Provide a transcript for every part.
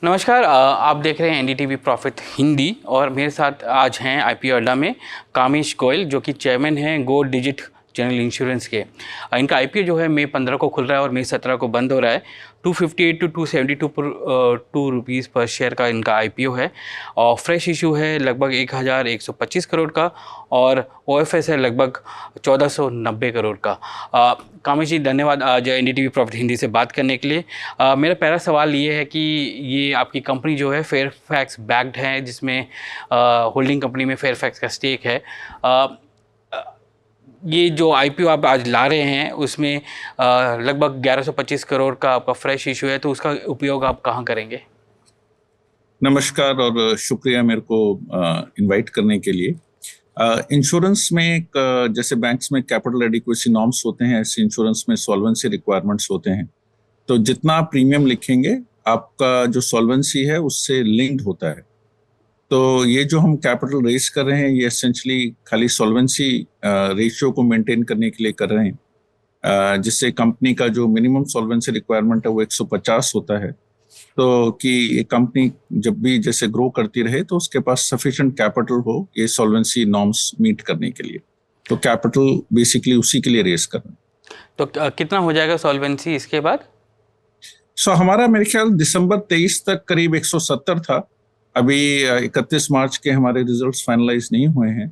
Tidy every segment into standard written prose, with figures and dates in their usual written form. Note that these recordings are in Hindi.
नमस्कार, आप देख रहे हैं एनडीटीवी प्रॉफिट हिंदी और मेरे साथ आज हैं आईपीओ अड्डा में कामेश गोयल जो कि चेयरमैन हैं गो डिजिट जनरल इंश्योरेंस के। इनका आईपीओ जो है मई 15 को खुल रहा है और मई 17 को बंद हो रहा है। 258 टू 272 रुपीज़ पर शेयर का इनका आईपीओ है और फ्रेश इशू है लगभग 1125 करोड़ का और ओएफएस है लगभग 1490 करोड़ का। कामेश जी, धन्यवाद आज एनडीटीवी प्रॉफिट हिंदी से बात करने के लिए। मेरा पहला सवाल ये है कि ये आपकी कंपनी जो है फेयरफैक्स बैक्ड है, जिसमें होल्डिंग कंपनी में फेयरफैक्स का स्टेक है। ये जो आईपीओ आप आज ला रहे हैं उसमें लगभग 1125 करोड़ का आपका फ्रेश इशू है, तो उसका उपयोग आप कहाँ करेंगे? नमस्कार और शुक्रिया मेरे को इनवाइट करने के लिए। इंश्योरेंस में जैसे बैंक्स में कैपिटल एडिक्वेसी नॉर्म्स होते हैं, ऐसे इंश्योरेंस में सॉल्वेंसी रिक्वायरमेंट्स होते हैं। तो जितना आप प्रीमियम लिखेंगे आपका जो सॉल्वेंसी है उससे लिंक्ड होता है। तो ये जो हम कैपिटल रेज कर रहे हैं ये एसेंशली खाली सॉल्वेंसी रेशियो को मेंटेन करने के लिए कर रहे हैं, जिससे कंपनी का जो मिनिमम सॉल्वेंसी रिक्वायरमेंट है वो 150 होता है। तो कि ये कंपनी जब भी जैसे ग्रो करती रहे तो उसके पास सफिशिएंट कैपिटल हो ये सॉल्वेंसी नॉर्म्स मीट करने के लिए। तो कैपिटल बेसिकली उसी के लिए रेज कर रहे हैं। तो कितना हो जाएगा सॉल्वेंसी इसके बाद? हमारा मेरे ख्याल दिसंबर 23 तक करीब 170 था। अभी 31 मार्च के हमारे रिजल्ट्स फाइनलाइज नहीं हुए हैं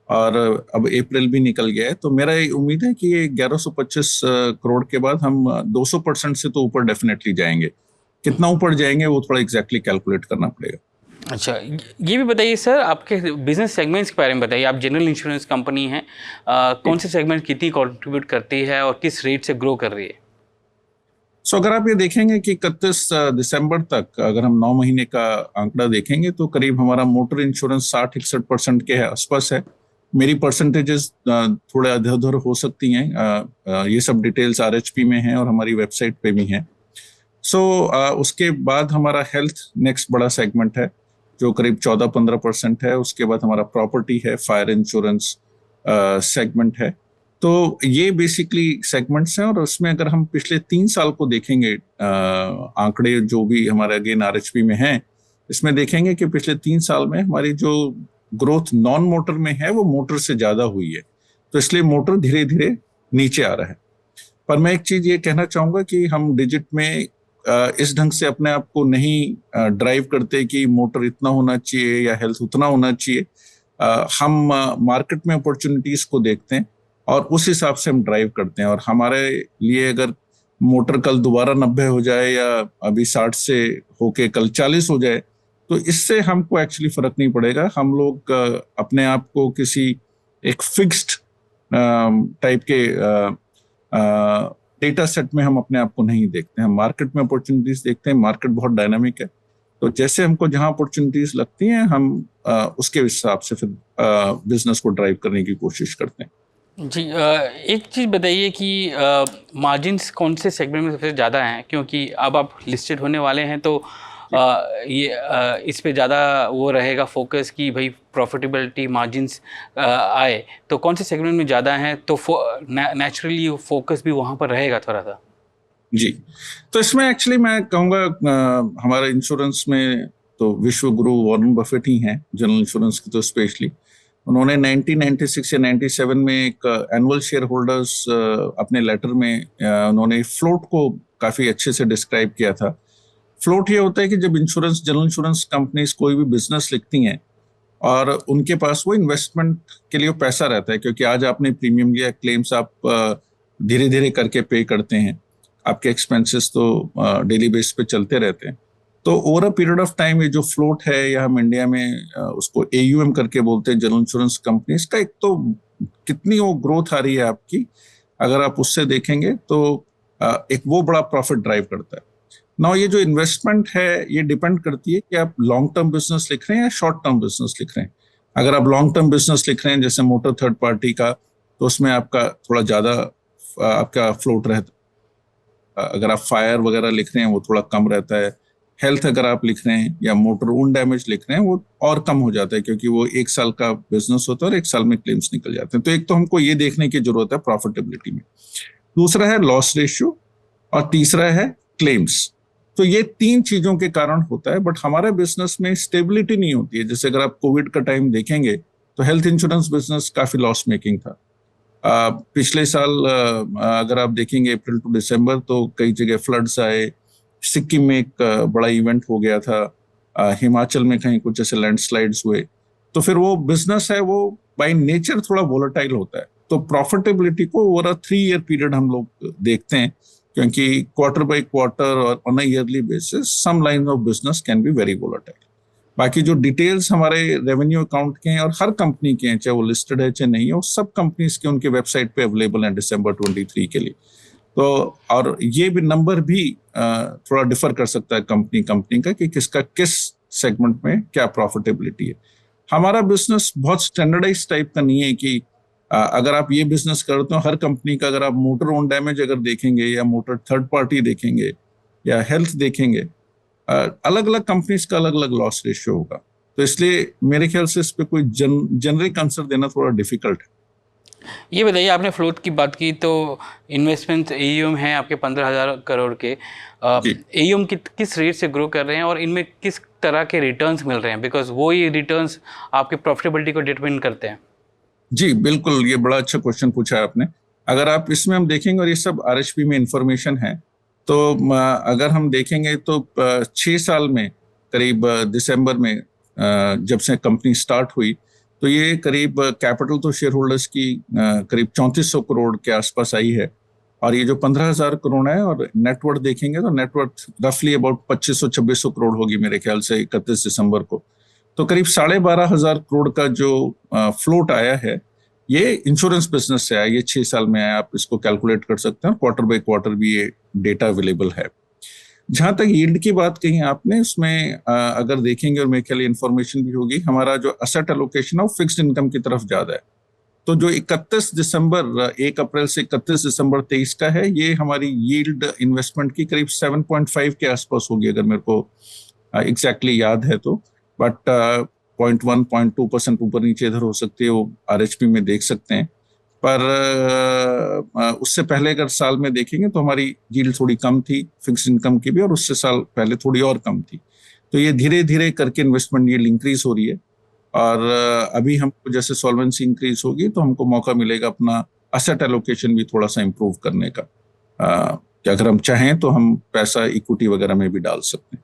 और अब अप्रैल भी निकल गया है। तो मेरा उम्मीद है कि ये 1125 करोड़ के बाद हम 200% से तो ऊपर डेफिनेटली जाएंगे। कितना ऊपर जाएंगे वो थोड़ा एग्जैक्टली कैलकुलेट करना पड़ेगा। अच्छा, ये भी बताइए सर, आपके बिजनेस सेगमेंट्स के बारे में बताइए। आप जनरल इंश्योरेंस कंपनी हैं, कौन से सेगमेंट कितनी कंट्रीब्यूट करती है और किस रेट से ग्रो कर रही है? अगर आप ये देखेंगे कि 31 दिसंबर तक अगर हम 9 महीने का आंकड़ा देखेंगे तो करीब हमारा मोटर इंश्योरेंस 60-61% के आसपास है। मेरी परसेंटेजेस थोड़े इधर उधर हो सकती हैं, ये सब डिटेल्स आरएचपी में हैं और हमारी वेबसाइट पे भी हैं। उसके बाद हमारा हेल्थ नेक्स्ट बड़ा सेगमेंट है जो करीब 14-15% है। उसके बाद हमारा प्रॉपर्टी है, फायर इंश्योरेंस सेगमेंट है। तो ये बेसिकली सेगमेंट्स हैं और उसमें अगर हम पिछले 3 साल को देखेंगे, आंकड़े जो भी हमारे अगेन आरएचपी में हैं, इसमें देखेंगे कि पिछले 3 साल में हमारी जो ग्रोथ नॉन मोटर में है वो मोटर से ज्यादा हुई है। तो इसलिए मोटर धीरे धीरे नीचे आ रहा है। पर मैं एक चीज ये कहना चाहूंगा कि हम डिजिट में इस ढंग से अपने आप को नहीं ड्राइव करते कि मोटर इतना होना चाहिए या हेल्थ उतना होना चाहिए। हम मार्केट में अपॉर्चुनिटीज को देखते हैं और उस हिसाब से हम ड्राइव करते हैं। और हमारे लिए अगर मोटर कल दोबारा 90 हो जाए या अभी 60 से होके कल 40 हो जाए तो इससे हमको एक्चुअली फर्क नहीं पड़ेगा। हम लोग अपने आप को किसी एक फिक्स्ड टाइप के डेटा सेट में हम अपने आप को नहीं देखते हैं। हम मार्केट में अपॉर्चुनिटीज देखते हैं। मार्केट बहुत डायनामिक है, तो जैसे हमको जहां अपॉर्चुनिटीज लगती हैं हम उसके हिसाब से फिर बिजनेस को ड्राइव करने की कोशिश करते हैं। जी, एक चीज़ बताइए कि मार्जिन्स कौन से सेगमेंट में सबसे ज़्यादा हैं, क्योंकि अब आप लिस्टेड होने वाले हैं तो इस पे ज़्यादा वो रहेगा फोकस कि भाई प्रॉफिटेबिलिटी मार्जिन्स आए। तो कौन से सेगमेंट में ज़्यादा हैं तो नेचुरली फोकस भी वहाँ पर रहेगा थोड़ा सा। जी, तो इसमें एक्चुअली मैं कहूँगा हमारे इंश्योरेंस में तो विश्व गुरु वॉरेन बफेट ही हैं, जनरल इंश्योरेंस की तो स्पेशली। उन्होंने 1996 या 97 में एक एनुअल शेयर होल्डर्स अपने लेटर में उन्होंने फ्लोट को काफी अच्छे से डिस्क्राइब किया था। फ्लोट ये होता है कि जब जनरल इंश्योरेंस कंपनीज कोई भी बिजनेस लिखती हैं और उनके पास वो इन्वेस्टमेंट के लिए पैसा रहता है, क्योंकि आज आपने प्रीमियम लिया, क्लेम्स आप धीरे धीरे करके पे करते हैं, आपके एक्सपेंसेस तो डेली बेस पे चलते रहते हैं। तो over a period of time ये जो फ्लोट है या हम इंडिया में उसको एयूएम करके बोलते हैं जनरल इंश्योरेंस कंपनीज का, एक तो कितनी वो ग्रोथ आ रही है आपकी, अगर आप उससे देखेंगे तो एक वो बड़ा प्रॉफिट ड्राइव करता है। नाउ ये जो इन्वेस्टमेंट है ये डिपेंड करती है कि आप लॉन्ग टर्म बिजनेस लिख रहे हैं या शॉर्ट टर्म बिजनेस लिख रहे हैं। अगर आप लॉन्ग टर्म बिजनेस लिख रहे हैं जैसे मोटर थर्ड पार्टी का, तो उसमें आपका थोड़ा ज्यादा आपका फ्लोट रहता है। अगर आप फायर वगैरह लिख रहे हैं वो थोड़ा कम रहता है। हेल्थ अगर आप लिख रहे हैं या मोटर ओन डैमेज लिख रहे हैं वो और कम हो जाता है, क्योंकि वो 1 साल का बिजनेस होता है और 1 साल में क्लेम्स निकल जाते हैं। तो एक तो हमको ये देखने की जरूरत है प्रॉफिटेबिलिटी में, दूसरा है लॉस रेशियो और तीसरा है क्लेम्स। तो ये 3 चीजों के कारण होता है। बट हमारे बिजनेस में स्टेबिलिटी नहीं होती है। जैसे अगर आप कोविड का टाइम देखेंगे तो हेल्थ इंश्योरेंस बिजनेस काफी लॉस मेकिंग था। पिछले साल अगर आप देखेंगे अप्रैल टू दिसंबर तो कई जगह फ्लड्स आए, सिक्किम में एक बड़ा इवेंट हो गया था, हिमाचल में कहीं कुछ ऐसे लैंडस्लाइड्स हुए। तो फिर वो बिजनेस है वो बाय नेचर थोड़ा वोलेटाइल होता है। तो प्रॉफिटेबिलिटी को ओवर अ 3 ईयर पीरियड हम लोग देखते हैं, क्योंकि क्वार्टर बाय क्वार्टर और on a yearly basis some line of business can be very volatile. बाकी जो डिटेल्स हमारे रेवेन्यू अकाउंट के हैं और हर कंपनी के हैं, चाहे वो लिस्टेड है चाहे नहीं है, वो सब कंपनीज के उनके वेबसाइट पे अवेलेबल हैं दिसंबर 23 के लिए। तो और ये भी नंबर भी थोड़ा डिफर कर सकता है कंपनी कंपनी का कि किसका किस सेगमेंट में क्या प्रॉफिटेबिलिटी है। हमारा बिजनेस बहुत स्टैंडर्डाइज टाइप का नहीं है कि अगर आप ये बिजनेस करते हो हर कंपनी का, अगर आप मोटर ओन डैमेज अगर देखेंगे या मोटर थर्ड पार्टी देखेंगे या हेल्थ देखेंगे, अलग अलग कंपनीज का अलग अलग लॉस रेशियो होगा। तो इसलिए मेरे ख्याल से इस पे कोई जनरिक आंसर देना थोड़ा डिफिकल्ट है। ये बताइए, आपने फ्लोट की बात की तो इन्वेस्टमेंट एयूएम है आपके 15,000 करोड़ के। एयूएम किस रेट से ग्रो कर रहे हैं और इनमें किस तरह के रिटर्न्स मिल रहे हैं, बिकॉज वो ही रिटर्न्स आपके प्रॉफिटेबिलिटी को डिटरमाइन करते हैं। जी बिल्कुल, ये बड़ा अच्छा क्वेश्चन पूछा है आपने। अगर आप इसमें हम देखेंगे, और ये सब आरएचपी में इंफॉर्मेशन है, तो अगर हम देखेंगे तो 6 साल में करीब दिसंबर में जब से कंपनी स्टार्ट हुई तो ये करीब कैपिटल तो शेयर होल्डर्स की करीब 3400 करोड़ के आसपास आई है। और ये जो 15,000 करोड़ है, और नेटवर्थ देखेंगे तो नेटवर्थ रफली अबाउट 2500-2600 करोड़ होगी मेरे ख्याल से 31 दिसंबर को। तो करीब 12,500 करोड़ का जो फ्लोट आया है, ये इंश्योरेंस बिजनेस से आया, ये 6 साल में आया। आप इसको कैलकुलेट कर सकते हैं, क्वार्टर बाय क्वार्टर भी ये डेटा अवेलेबल है। जहां तक यील्ड की बात कही आपने, उसमें अगर देखेंगे, और मेरे ख्याल इन्फॉर्मेशन भी होगी, हमारा जो असेट एलोकेशन है वो फिक्स्ड इनकम की तरफ ज्यादा है। तो जो 31 दिसंबर 1 अप्रैल से 31 दिसंबर 23 का है, ये हमारी यील्ड इन्वेस्टमेंट की करीब 7.5 के आसपास होगी, अगर मेरे को एग्जैक्टली याद है तो। बट 0.1-0.2% ऊपर नीचे इधर हो सकती है, वो आरएचपी में देख सकते हैं। पर उससे पहले अगर साल में देखेंगे तो हमारी यील्ड थोड़ी कम थी फिक्स इनकम की भी, और उससे साल पहले थोड़ी और कम थी। तो ये धीरे धीरे करके इन्वेस्टमेंट यील्ड इंक्रीज हो रही है। और अभी हमको जैसे सॉल्वेंसी इंक्रीज होगी तो हमको मौका मिलेगा अपना असेट एलोकेशन भी थोड़ा सा इम्प्रूव करने का, कि अगर हम चाहें तो हम पैसा इक्विटी वगैरह में भी डाल सकते हैं।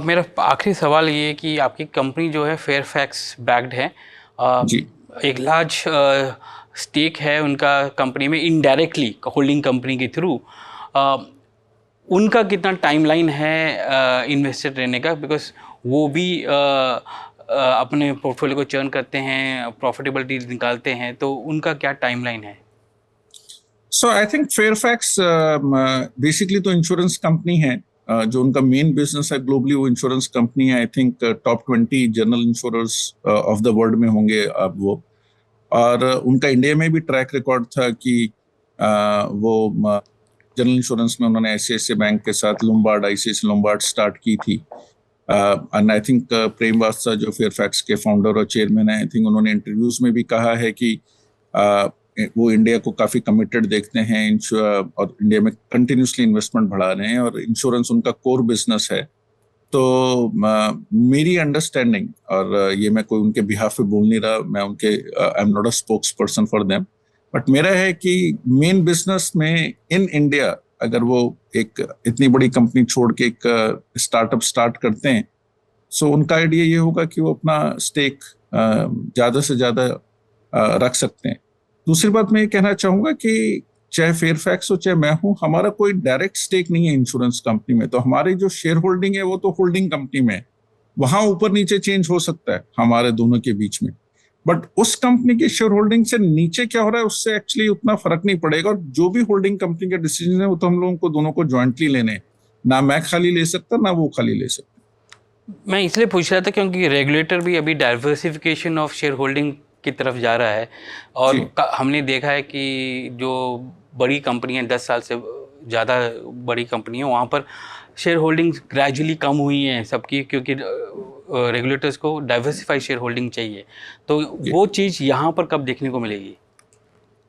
मेरा आखिरी सवाल ये है कि आपकी कंपनी जो है फेयरफैक्स बैक्ड है। जी, एक लार्ज स्टेक है उनका कंपनी में इनडायरेक्टली होल्डिंग कंपनी के थ्रू। उनका कितना टाइमलाइन है इन्वेस्टेड रहने का, बिकॉज वो भी अपने पोर्टफोलियो को चर्न करते हैं, प्रॉफिटेबिलिटी निकालते हैं, तो उनका क्या टाइमलाइन है? सो आई थिंक फेयरफैक्स बेसिकली तो इंश्योरेंस कंपनी है। जो उनका मेन बिजनेस है ग्लोबली, वो इंश्योरेंस कंपनी है। I think top 20 general insurers of the world में होंगे अब वो। और उनका इंडिया में भी ट्रैक रिकॉर्ड था कि वो जनरल इंश्योरेंस में उन्होंने ICICI बैंक के साथ लोम्बार्ड, ICICI लोम्बार्ड स्टार्ट की थी। एंड आई थिंक प्रेम वास्तव जो फेयरफैक्स के फाउंडर और चेयरमैन है, आई थिंक उन्होंने इंटरव्यूज में भी कहा है कि वो इंडिया को काफी कमिटेड देखते हैं, और इंडिया में कंटिन्यूसली इन्वेस्टमेंट बढ़ा रहे हैं, और इंश्योरेंस उनका कोर बिजनेस है। तो मेरी अंडरस्टैंडिंग, और ये मैं कोई उनके बिहाफ पे बोल नहीं रहा, मैं उनके I am not a spokes person for them, but मेरा है कि मेन बिजनेस में इन इंडिया अगर वो एक इतनी बड़ी कंपनी छोड़ के एक स्टार्टअप स्टार्ट करते हैं, सो उनका आइडिया ये होगा कि वो अपना स्टेक ज्यादा से ज्यादा रख सकते हैं। दूसरी बात मैं ये कहना चाहूंगा कि चाहे फेयरफैक्स हो चाहे मैं हूं, हमारा कोई डायरेक्ट स्टेक नहीं है इंश्योरेंस कंपनी में। तो हमारी जो शेयर होल्डिंग है वो तो होल्डिंग कंपनी में है, वहां ऊपर नीचे चेंज हो सकता है हमारे दोनों के बीच में, बट उस कंपनी की शेयर होल्डिंग से नीचे क्या हो रहा है उससे एक्चुअली उतना फर्क नहीं पड़ेगा। और जो भी होल्डिंग कंपनी के डिसीजन है वो तो हम लोगों को दोनों को ज्वाइंटली लेने, ना मैं खाली ले सकता ना वो खाली ले सकता। मैं इसलिए पूछ रहा था क्योंकि रेगुलेटर भी अभी डाइवर्सिफिकेशन ऑफ शेयर होल्डिंग की तरफ जा रहा है, और हमने देखा है कि जो बड़ी कंपनियां 10 साल से ज़्यादा बड़ी कंपनियां, वहाँ पर शेयर होल्डिंग ग्रेजुअली कम हुई हैं सबकी, क्योंकि रेगुलेटर्स को डाइवर्सिफाई शेयर होल्डिंग चाहिए। तो वो चीज़ यहाँ पर कब देखने को मिलेगी?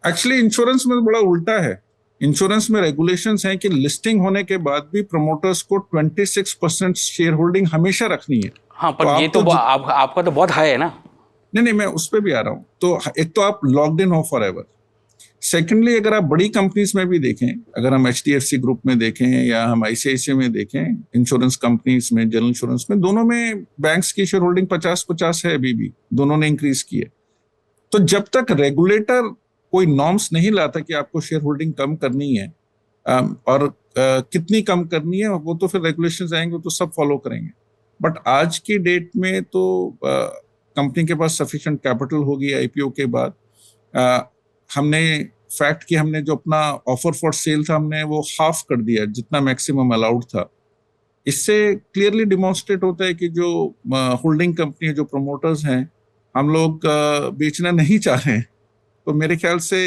एक्चुअली इंश्योरेंस में बड़ा उल्टा है। इंश्योरेंस में रेगुलेशंस हैं कि लिस्टिंग होने के बाद भी प्रमोटर्स को 26% शेयर होल्डिंग हमेशा रखनी है। हाँ, तो पर ये आप तो तो आपका तो बहुत हाई है ना। नहीं, मैं उस पर भी आ रहा हूँ। तो एक तो आप लॉक्ड इन हो फॉर एवर। सेकेंडली, अगर आप बड़ी कंपनीज में भी देखें, अगर हम HDFC ग्रुप में देखें या हम ICICI में देखें, इंश्योरेंस कंपनीज में, जनरल इंश्योरेंस में, दोनों में बैंक्स की शेयर होल्डिंग 50-50 है। अभी भी दोनों ने इंक्रीज की है। तो जब तक रेगुलेटर कोई नॉर्म्स नहीं लाता कि आपको शेयर होल्डिंग कम करनी है और कितनी कम करनी है, वो तो फिर रेगुलेशंस आएंगे तो सब फॉलो करेंगे। बट आज की डेट में तो कंपनी के पास सफिशिएंट कैपिटल होगी IPO के बाद। हमने फैक्ट कि हमने जो अपना ऑफर फॉर सेल था, हमने वो हाफ कर दिया जितना मैक्सिमम अलाउड था। इससे क्लियरली डिमॉन्स्ट्रेट होता है कि जो होल्डिंग कंपनी है, जो प्रमोटर्स हैं, हम लोग बेचना नहीं चाह रहे हैं। तो मेरे ख्याल से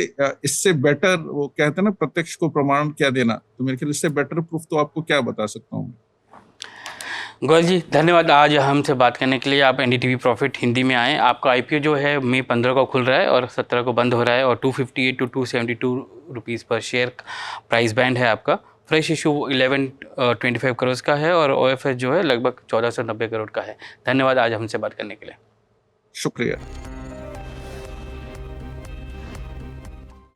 इससे बेटर, वो कहते हैं ना प्रत्यक्ष को प्रमाण क्या देना, तो मेरे ख्याल इससे बेटर प्रूफ तो आपको क्या बता सकता हूँ। गोयल जी, धन्यवाद आज हमसे बात करने के लिए। आप NDTV प्रॉफिट हिंदी में आए। आपका IPO जो है मई 15 को खुल रहा है और 17 को बंद हो रहा है और 258 to 272 रुपीज़ पर शेयर प्राइस बैंड है आपका। फ्रेश इशू 1125 करोड़ का है और OFS जो है लगभग 1490 करोड़ का है। धन्यवाद आज हमसे बात करने के लिए। शुक्रिया।